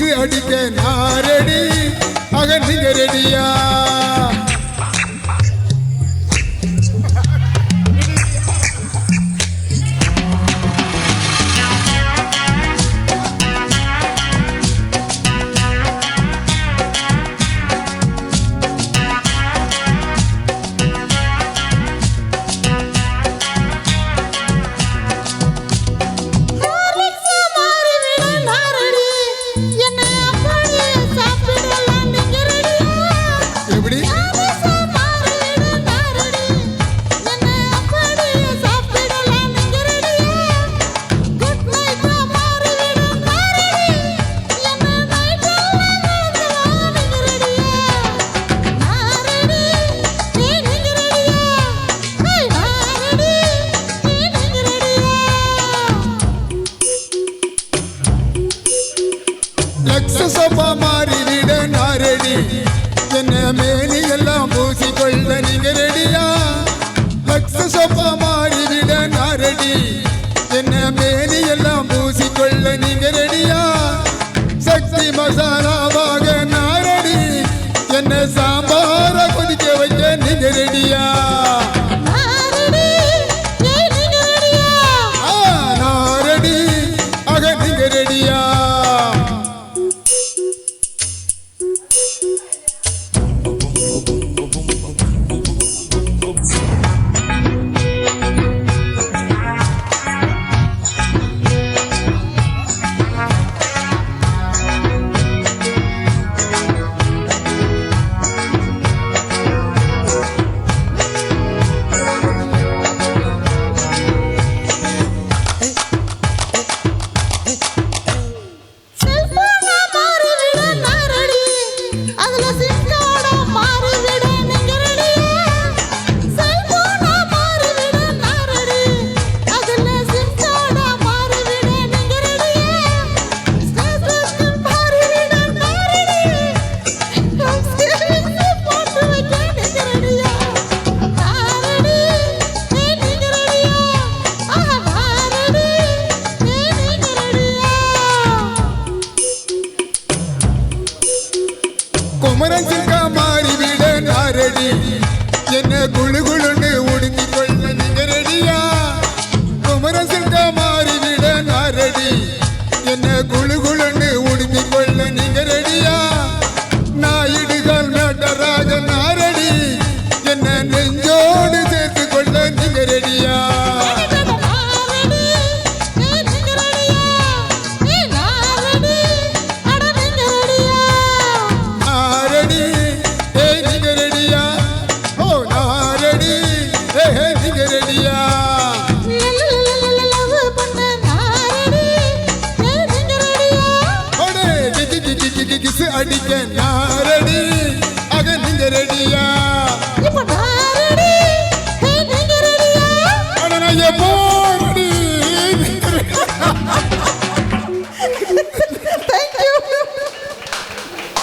கிசு அடிக்க நான் ரெடி ஆக நீங்க ரெடியா சோபா மாறிவிட நான் ரெடி என்ன மேனி எல்லாம் பூசிக்கொள்ள நீங்க ரெடியா லக்ஸ சோபா மாறிவிட நான் ரெடி என்ன மேனி எல்லாம் பூசிக்கொள்ள நீங்க ரெடியா சக்தி மசாலாவாக நான் ரெடி என்ன சாம்பார கொதிக்க வைக்க நீங்க ரெடியா நான் ரெடி ஆக நீங்க ரெடியா குமரஞ்சிக்கா மாறிவிட நான் ரெடி என்ன குழு குழுன்னு ஒடுங்கி கொள்ள நீங்க ரெடியா குமரஞ்சிக்கா மாறிவிட நான் ரெடி என்ன குழு குழுன்னு ஒடுங்கி கொள்ள நீங்க ரெடியா நாயுடுகால் நடராஜ நான் ரெடி என்ன நெஞ்சோடு சேர்த்து கொள்ள நீங்க ரெடியா அடிக்க நான் ரெடி ஆக நீங்க ரெடியா